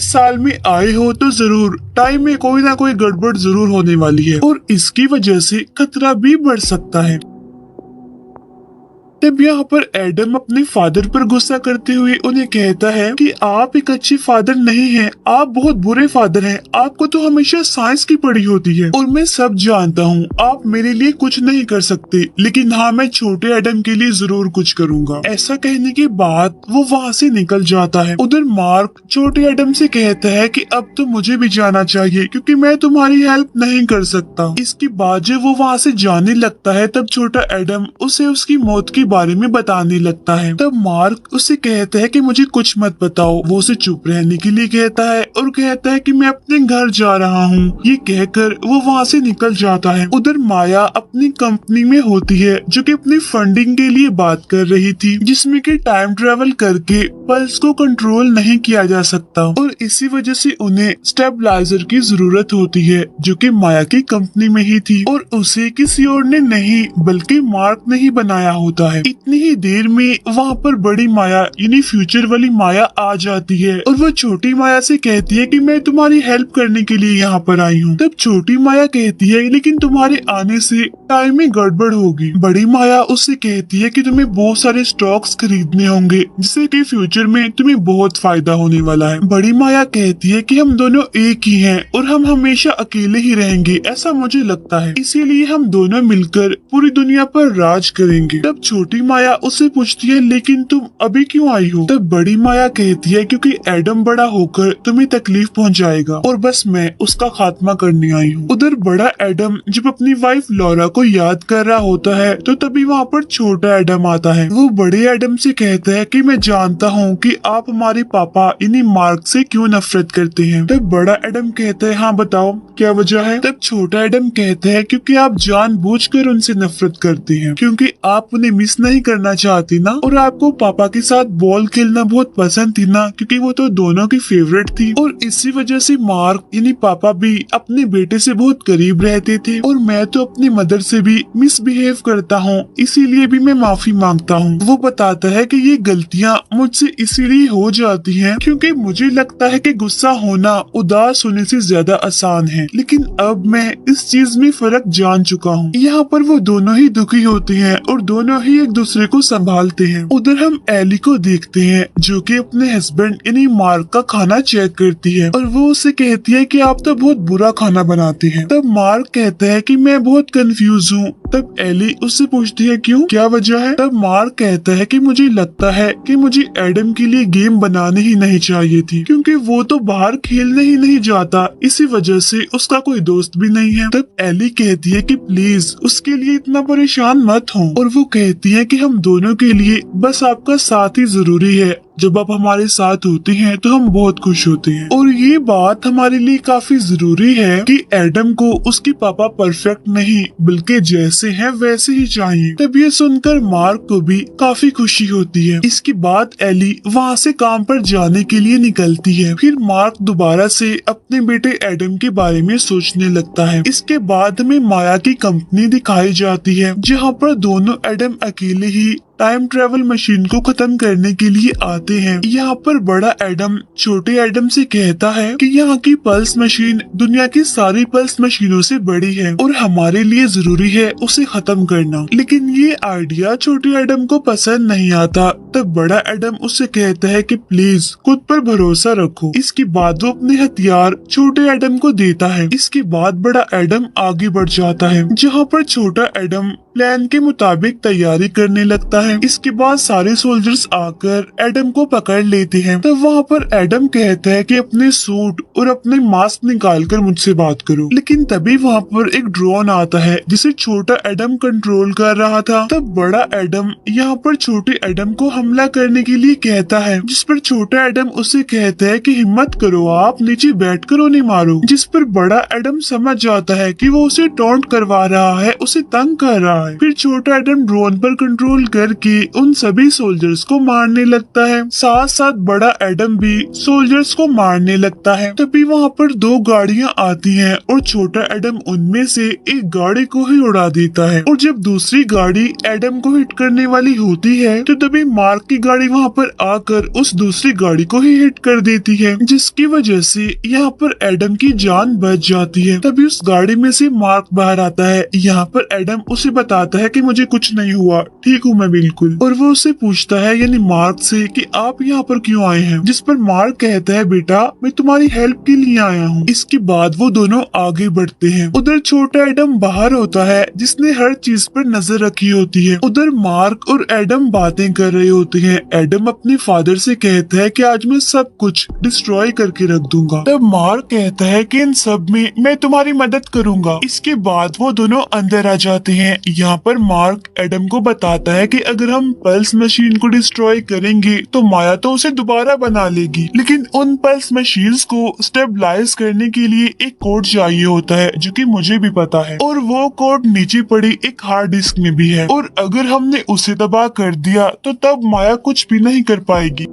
साल में आए हो तो जरूर टाइम में कोई ना कोई गड़बड़ जरूर होने वाली है और इसकी वजह से खतरा भी बढ़ सकता है। तब यहाँ पर एडम अपने फादर पर गुस्सा करते हुए उन्हें कहता है कि आप एक अच्छे फादर नहीं हैं, आप बहुत बुरे फादर हैं। आपको तो हमेशा साइंस की पढ़ी होती है और मैं सब जानता हूँ, आप मेरे लिए कुछ नहीं कर सकते, लेकिन हाँ मैं छोटे एडम के लिए जरूर कुछ करूँगा। ऐसा कहने के बाद वो वहाँ से निकल जाता है। उधर मार्क छोटे एडम से कहता है कि अब तो मुझे भी जाना चाहिए क्योंकि मैं तुम्हारी हेल्प नहीं कर सकता। इसके बाद जब वो वहाँ से जाने लगता है तब छोटा एडम उसे उसकी मौत की बारे में बताने लगता है। तब मार्क उसे कहता है कि मुझे कुछ मत बताओ। वो उसे चुप रहने के लिए कहता है और कहता है कि मैं अपने घर जा रहा हूँ। ये कहकर वो वहाँ से निकल जाता है। उधर माया अपनी कंपनी में होती है जो कि अपनी फंडिंग के लिए बात कर रही थी, जिसमें कि टाइम ट्रेवल करके पल्स को कंट्रोल नहीं किया जा सकता और इसी वजह से उन्हें स्टेबलाइजर की जरूरत होती है जो कि माया की कंपनी में ही थी और उसे किसी और ने नहीं बल्कि मार्क ने ही बनाया होता है। इतनी ही देर में वहाँ पर बड़ी माया यानी फ्यूचर वाली माया आ जाती है और वो छोटी माया से कहती है कि मैं तुम्हारी हेल्प करने के लिए यहाँ पर आई हूँ। तब छोटी माया कहती है लेकिन तुम्हारे आने से टाइम में गड़बड़ होगी। बड़ी माया उससे कहती है कि तुम्हें बहुत सारे स्टॉक्स खरीदने होंगे जिससे कि फ्यूचर में तुम्हें बहुत फायदा होने वाला है। बड़ी माया कहती है कि हम दोनों एक ही हैं और हम हमेशा अकेले ही रहेंगे, ऐसा मुझे लगता है, इसीलिए हम दोनों मिलकर पूरी दुनिया पर राज करेंगे। तब छोटी माया उससे पूछती है लेकिन तुम अभी क्यों आई हो? तब बड़ी माया कहती है क्योंकि एडम बड़ा होकर तुम्हें तकलीफ पहुंचाएगा और बस मैं उसका खात्मा करने आई हूँ। उधर बड़ा एडम जब अपनी वाइफ लॉरा को याद कर रहा होता है तो तभी वहाँ पर छोटा एडम आता है। वो बड़े एडम से कहता है कि मैं जानता हूँ कि आप हमारे पापा यानी मार्क से क्यों नफरत करते हैं। तब बड़ा एडम कहता है हाँ बताओ क्या वजह है? तब छोटा एडम कहता है क्योंकि आप जानबूझकर उनसे नफरत करते हैं, क्योंकि आप उन्हें मिस नहीं करना चाहती ना और आपको पापा के साथ बॉल खेलना बहुत पसंद थी ना, क्योंकि वो तो दोनों की फेवरेट थी और इसी वजह से मार्क यानी पापा भी अपने बेटे से बहुत करीब रहते थे और मैं तो अपनी मदर से भी मिसबिहेव करता हूँ, इसीलिए भी मैं माफी मांगता हूँ। वो बताता है कि ये गलतियाँ मुझसे इसीलिए हो जाती हैं क्योंकि मुझे लगता है कि गुस्सा होना उदास होने से ज्यादा आसान है, लेकिन अब मैं इस चीज में फर्क जान चुका हूँ। यहाँ पर वो दोनों ही दुखी होते हैं और दोनों ही एक दूसरे को संभालते हैं। उधर हम एली को देखते हैं जो कि अपने हस्बैंड यानी मार्क का खाना चेक करती है और वो उसे कहती है कि आप तो बहुत बुरा खाना बनाते हैं। तब मार्क कहता है कि मैं बहुत कंफ्यूज हूँ। तब एली उससे पूछती है क्यों, क्या वजह है? तब मार्क कहता है कि मुझे लगता है कि मुझे एडम के लिए गेम बनाने ही नहीं चाहिए थी, क्योंकि वो तो बाहर खेलने ही नहीं जाता, इसी वजह से उसका कोई दोस्त भी नहीं है। तब एली कहती है कि प्लीज उसके लिए इतना परेशान मत हो और वो कहती है कि हम दोनों के लिए बस आपका साथ ही जरूरी है, जब आप हमारे साथ होते हैं तो हम बहुत खुश होते हैं। और ये बात हमारे लिए काफी जरूरी है कि एडम को उसके पापा परफेक्ट नहीं बल्कि जैसे हैं वैसे ही चाहिए। तब ये सुनकर मार्क को भी काफी खुशी होती है। इसके बाद एली वहाँ से काम पर जाने के लिए निकलती है। फिर मार्क दोबारा से अपने बेटे एडम के बारे में सोचने लगता है। इसके बाद हमें माया की कंपनी दिखाई जाती है जहाँ पर दोनों एडम अकेले ही टाइम ट्रेवल मशीन को खत्म करने के लिए आते हैं। यहाँ पर बड़ा एडम छोटे एडम से कहता है कि यहाँ की पल्स मशीन दुनिया की सारी पल्स मशीनों से बड़ी है और हमारे लिए जरूरी है उसे खत्म करना। लेकिन ये आइडिया छोटे एडम को पसंद नहीं आता। तब बड़ा एडम उससे कहता है कि प्लीज खुद पर भरोसा रखो। इसके बाद वो अपने हथियार छोटे एडम को देता है। इसके बाद बड़ा एडम आगे बढ़ जाता है जहाँ पर छोटा एडम प्लान के मुताबिक तैयारी करने लगता है। इसके बाद सारे सोल्जर्स आकर एडम को पकड़ लेते हैं। तब वहाँ पर एडम कहता है कि अपने सूट और अपने मास्क निकालकर मुझसे बात करो। लेकिन तभी वहाँ पर एक ड्रोन आता है जिसे छोटा एडम कंट्रोल कर रहा था। तब बड़ा एडम यहाँ पर छोटे एडम को हमला करने के लिए कहता है, जिस पर छोटा एडम उसे कहता है कि हिम्मत करो, आप नीचे बैठ कर उन्हें मारो। जिस पर बड़ा एडम समझ जाता है कि वो उसे टॉन्ट करवा रहा है, उसे तंग कर रहा है। फिर छोटा एडम ड्रोन पर कंट्रोल करके उन सभी सोल्जर्स को मारने लगता है। साथ साथ बड़ा एडम भी सोल्जर्स को मारने लगता है। तभी वहाँ पर दो गाड़ियाँ आती हैं और छोटा एडम उनमें से एक गाड़ी को ही उड़ा देता है। और जब दूसरी गाड़ी एडम को हिट करने वाली होती है तो तभी मार्क की गाड़ी वहाँ पर आकर उस दूसरी गाड़ी को ही हिट कर देती है, जिसकी वजह से यहाँ पर एडम की जान बच जाती है। तभी उस गाड़ी में से मार्क बाहर आता है। यहाँ पर एडम उसे बताता है कि मुझे कुछ नहीं हुआ, ठीक हूँ मैं बिल्कुल। और वो उससे पूछता है यानी मार्क से कि आप यहाँ पर क्यों आए हैं। जिस पर मार्क कहता है बेटा मैं तुम्हारी हेल्प के लिए आया हूँ। इसके बाद वो दोनों आगे बढ़ते हैं। उधर छोटा एडम बाहर होता है जिसने हर चीज पर नजर रखी होती है। उधर मार्क और एडम बातें कर रहे होते हैं। एडम अपने फादर से कहता है कि आज मैं सब कुछ डिस्ट्रॉय करके रख दूंगा। तब मार्क कहता है कि इन सब में मैं तुम्हारी मदद करूंगा। इसके बाद वो दोनों अंदर आ जाते हैं। यहाँ पर मार्क एडम को बताता है कि अगर हम पल्स मशीन को डिस्ट्रॉय करेंगे तो माया तो उसे दोबारा बना लेगी, लेकिन उन पल्स मशीन्स को स्टेबलाइज करने के लिए एक कोड चाहिए होता है जो कि मुझे भी पता है, और वो कोड नीचे पड़ी एक हार्ड डिस्क में भी है, और अगर हमने उसे तबाह कर दिया तो तब माया कुछ भी नहीं कर पाएगी।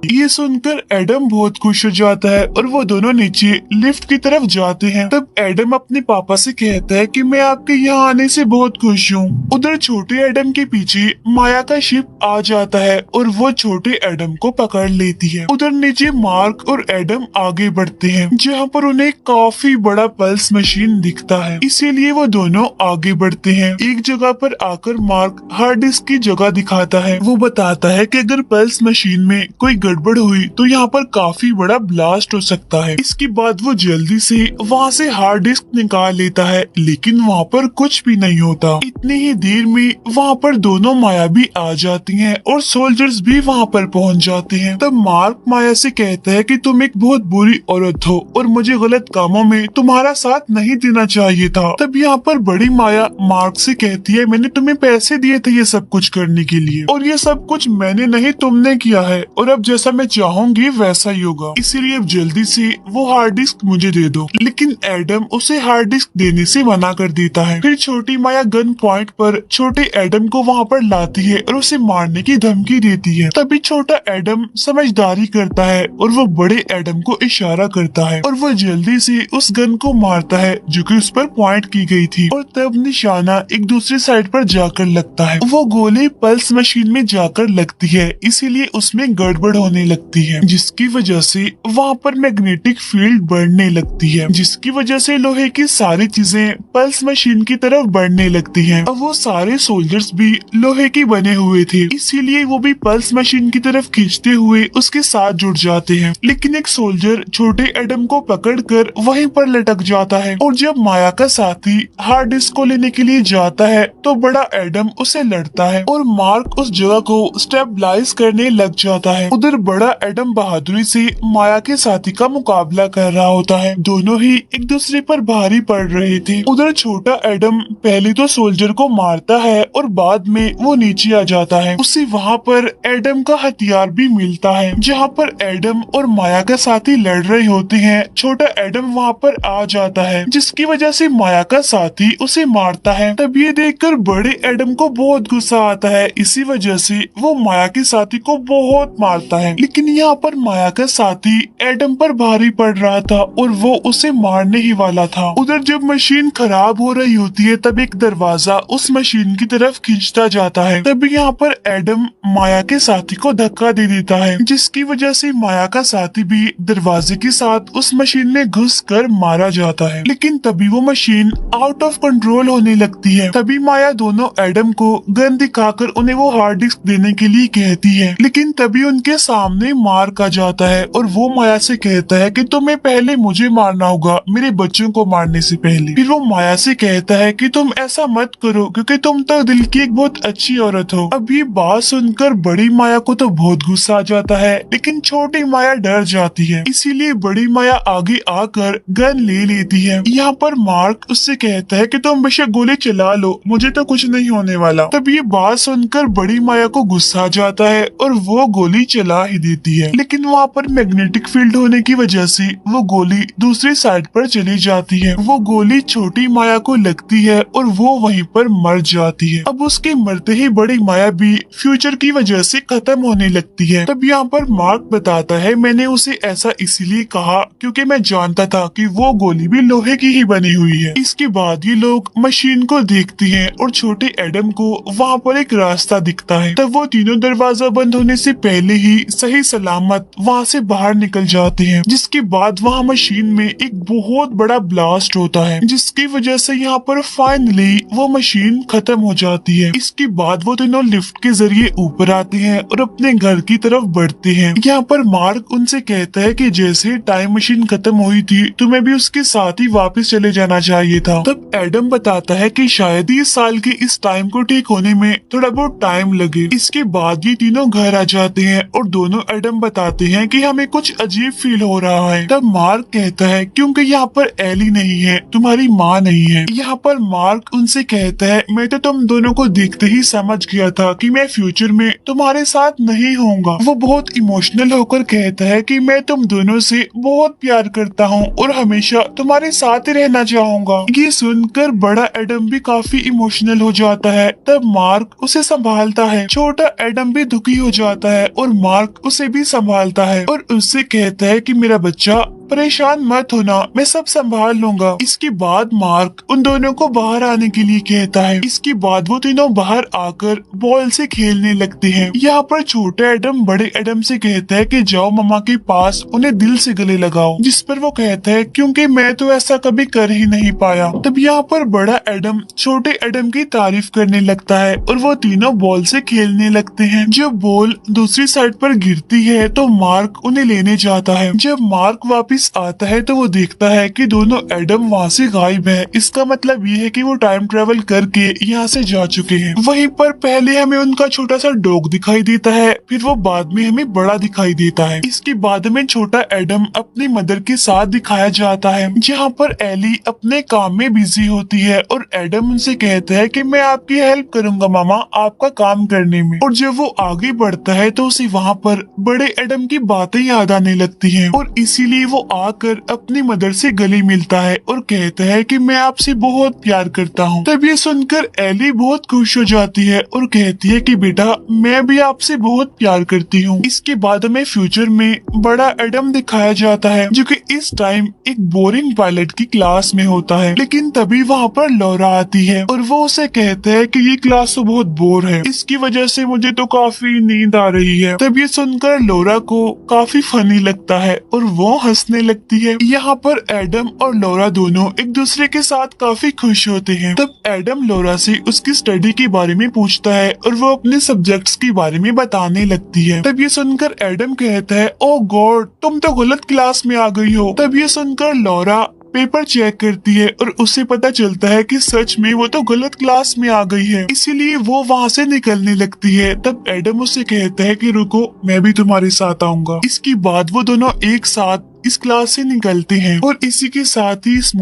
ये सुनकर एडम बहुत खुश हो जाता है और वो दोनों नीचे लिफ्ट की तरफ जाते हैं। तब एडम अपने पापा से कहता है कि मैं आपके यहाँ आने से बहुत खुश हूँ। उधर छोटे एडम के पीछे माया का शिप आ जाता है और वो छोटे एडम को पकड़ लेती है। उधर नीचे मार्क और एडम आगे बढ़ते हैं जहाँ पर उन्हें काफी बड़ा पल्स मशीन दिखता है, इसीलिए वो दोनों आगे बढ़ते हैं। एक जगह पर आकर मार्क हार्ड डिस्क की जगह दिखाता है। वो बताता है कि अगर पल्स मशीन में कोई गड़बड़ हुई तो यहाँ पर काफी बड़ा ब्लास्ट हो सकता है। इसके बाद वो जल्दी से वहाँ से हार्ड डिस्क निकाल लेता है, लेकिन वहाँ पर कुछ भी नहीं होता। इतनी ही देर में वहाँ पर दोनों माया भी आ जाती हैं और सोल्जर्स भी वहाँ पर पहुँच जाते हैं। तब मार्क माया से कहता है कि तुम एक बहुत बुरी औरत हो और मुझे गलत कामों में तुम्हारा साथ नहीं देना चाहिए था। तब यहाँ पर बड़ी माया मार्क से कहती है मैंने तुम्हें पैसे दिए थे ये सब कुछ करने के लिए, और ये सब कुछ मैंने नहीं तुमने किया है, और अब जैसा मैं चाहूंगी वैसा ही होगा, इसीलिए अब जल्दी से वो हार्ड डिस्क मुझे दे दो। लेकिन एडम उसे हार्ड डिस्क देने से मना कर देता है। फिर छोटी माया गन पॉइंट पर छोटे एडम को वहाँ पर लाती है और उसे मारने की धमकी देती है। तभी छोटा एडम समझदारी करता है और वो बड़े एडम को इशारा करता है और वो जल्दी से उस गन को मारता है जो कि उस पर पॉइंट की गई थी, और तब निशाना एक दूसरी साइड पर जाकर लगता है। वो गोली पल्स मशीन में जाकर लगती है, इसीलिए उसमें गड़बड़ होने लगती है, जिसकी वजह से वहाँ पर मैग्नेटिक फील्ड बढ़ने लगती है, जिसकी वजह से लोहे की सारी चीजें पल्स मशीन की तरफ बढ़ने लगती हैं। अब वो सारे सोल्जर्स भी लोहे के बने हुए थे, इसीलिए वो भी पल्स मशीन की तरफ खींचते हुए उसके साथ जुड़ जाते हैं। लेकिन एक सोल्जर छोटे एडम को पकड़कर वहीं पर लटक जाता है, और जब माया का साथी हार्ड डिस्क को लेने के लिए जाता है तो बड़ा एडम उसे लड़ता है और मार्क उस जगह को स्टेबलाइज करने लग जाता है। उधर सुनकर बड़ा एडम बहादुरी से माया के साथी का मुकाबला कर रहा होता है। दोनों ही एक दूसरे पर भारी पड़ रहे थे। उधर छोटा एडम पहले तो सोल्जर को मारता है और बाद में वो नीचे आ जाता है। उसे वहाँ पर एडम का हथियार भी मिलता है। जहाँ पर एडम और माया का साथी लड़ रहे होते हैं, छोटा एडम वहाँ पर आ जाता है, जिसकी वजह से माया का साथी उसे मारता है। तब ये देखकर बड़े एडम को बहुत गुस्सा आता है। इसी वजह से वो माया के साथी को बहुत मारता है। लेकिन यहाँ पर माया का साथी एडम पर भारी पड़ रहा था और वो उसे मारने ही वाला था। उधर जब मशीन खराब हो रही होती है तब एक दरवाजा उस मशीन की तरफ खींचता जाता है। तभी यहाँ पर एडम माया के साथी को धक्का दे देता है, जिसकी वजह से माया का साथी भी दरवाजे के साथ उस मशीन में घुस कर मारा जाता है। लेकिन तभी वो मशीन आउट ऑफ कंट्रोल होने लगती है। तभी माया दोनों एडम को गन दिखाकर उन्हें वो हार्ड डिस्क देने के लिए कहती है। लेकिन तभी उनके सामने मार्क आ जाता है और वो माया से कहता है कि तुम्हें पहले मुझे मारना होगा, मेरे बच्चों को मारने से पहले। फिर वो माया से कहता है कि तुम ऐसा मत करो क्योंकि तुम तो दिल की एक बहुत अच्छी औरत हो। अब ये बात सुनकर बड़ी माया को तो बहुत गुस्सा आ जाता है, लेकिन छोटी माया डर जाती है। इसीलिए बड़ी माया आगे आकर गन ले लेती है। यहाँ पर मार्क उससे कहता है कि तुम बेशक गोली चला लो, मुझे तो कुछ नहीं होने वाला। तब ये बात सुनकर बड़ी माया को गुस्सा आ जाता है और वो गोली चला ही देती है। लेकिन वहाँ पर मैग्नेटिक फील्ड होने की वजह से वो गोली दूसरी साइड पर चली जाती है। वो गोली छोटी माया को लगती है और वो वहीं पर मर जाती है। अब उसके मरते ही बड़ी माया भी फ्यूचर की वजह से खत्म होने लगती है। तब यहाँ पर मार्क बताता है, मैंने उसे ऐसा इसीलिए कहा क्योंकि मैं जानता था कि वो गोली भी लोहे की ही बनी हुई है। इसके बाद ये लोग मशीन को देखते हैं और छोटे एडम को वहाँ पर एक रास्ता दिखता है। तब वो तीनों दरवाजा बंद होने से पहले ही सही सलामत वहाँ से बाहर निकल जाते हैं। जिसके बाद वहाँ मशीन में एक बहुत बड़ा ब्लास्ट होता है, जिसकी वजह से यहाँ पर फाइनली वो मशीन खत्म हो जाती है। इसके बाद वो तीनों लिफ्ट के जरिए ऊपर आते हैं और अपने घर की तरफ बढ़ते हैं। यहाँ पर मार्क उनसे कहता है कि जैसे टाइम मशीन खत्म हुई थी तुम्हें भी उसके साथ ही वापस चले जाना चाहिए था। तब एडम बताता है कि शायद 20 साल के इस टाइम को ठीक होने में थोड़ा बहुत टाइम लगे। इसके बाद ये तीनों घर आ जाते हैं और दोनों एडम बताते हैं कि हमें कुछ अजीब फील हो रहा है। तब मार्क कहता है क्योंकि यहाँ पर एली नहीं है, तुम्हारी माँ नहीं है। यहाँ पर मार्क उनसे कहता है, मैं तो तुम दोनों को देखते ही समझ गया था कि मैं फ्यूचर में तुम्हारे साथ नहीं होऊंगा। वो बहुत इमोशनल होकर कहता है कि मैं तुम दोनों से बहुत प्यार करता हूँ और हमेशा तुम्हारे साथ ही रहना चाहूंगा। ये सुनकर बड़ा एडम भी काफी इमोशनल हो जाता है। तब मार्क उसे संभालता है। छोटा एडम भी दुखी हो जाता है और मार्क उसे भी संभालता है और उससे कहता है कि मेरा बच्चा परेशान मत होना, मैं सब संभाल लूंगा। इसके बाद मार्क उन दोनों को बाहर आने के लिए कहता है। इसके बाद वो तीनों बाहर आकर बॉल से खेलने लगते हैं। यहाँ पर छोटा एडम बड़े एडम से कहता है कि जाओ मम्मा के पास उन्हें दिल से गले लगाओ, जिस पर वो कहता है क्योंकि मैं तो ऐसा कभी कर ही नहीं पाया। तब यहाँ पर बड़ा एडम छोटे एडम की तारीफ करने लगता है और वो तीनों बॉल से खेलने लगते हैं। जब बॉल दूसरी साइड पर गिरती है तो मार्क उन्हें लेने जाता है। जब मार्क वापस आता है तो वो देखता है कि दोनों एडम वहाँ से गायब हैं। इसका मतलब ये है कि वो टाइम ट्रेवल करके यहाँ से जा चुके हैं। वहीं पर पहले हमें उनका छोटा सा डॉग दिखाई देता है, फिर वो बाद में हमें बड़ा दिखाई देता है। इसके बाद में छोटा एडम अपनी मदर के साथ दिखाया जाता है, जहाँ पर एली अपने काम में बिजी होती है और एडम उनसे कहता है कि मैं आपकी हेल्प करूंगा मामा आपका काम करने में। और जब वो आगे बढ़ता है तो उसे वहाँ पर बड़े एडम की बातें याद आने लगती हैं और इसीलिए वो आकर अपनी मदर से गले मिलता है और कहता है कि मैं आपसे बहुत प्यार करता हूँ। तब ये सुनकर एली बहुत खुश हो जाती है और कहती है कि बेटा मैं भी आपसे बहुत प्यार करती हूँ। इसके बाद हमें फ्यूचर में बड़ा एडम दिखाया जाता है, जो कि इस टाइम एक बोरिंग पायलट की क्लास में होता है। लेकिन तभी वहाँ पर लौरा आती है और वो उसे कहता है कि ये क्लास तो बहुत बोर है, इसकी वजह से मुझे तो काफी नींद आ रही है। तब ये सुनकर लौरा को काफी फनी लगता है और वो हंसने लगती है। यहाँ पर एडम और लौरा दोनों एक दूसरे के साथ काफी खुश होते हैं। तब एडम लौरा से उसकी स्टडी के बारे में पूछता है और वो अपने सब्जेक्ट्स के बारे में बताने लगती है। तब ये सुनकर एडम कहता है, ओ गॉड तुम तो गलत क्लास में आ गई हो। तब ये सुनकर लौरा पेपर चेक करती है और उससे पता चलता है कि सच में वो तो गलत क्लास में आ गई है, इसीलिए वो वहाँ से निकलने लगती है। तब एडम उससे कहता है कि रुको, मैं भी तुम्हारे साथ आऊंगा। इसके बाद वो दोनों एक साथ इस क्लास से निकलते हैं और इसी के साथ ही इस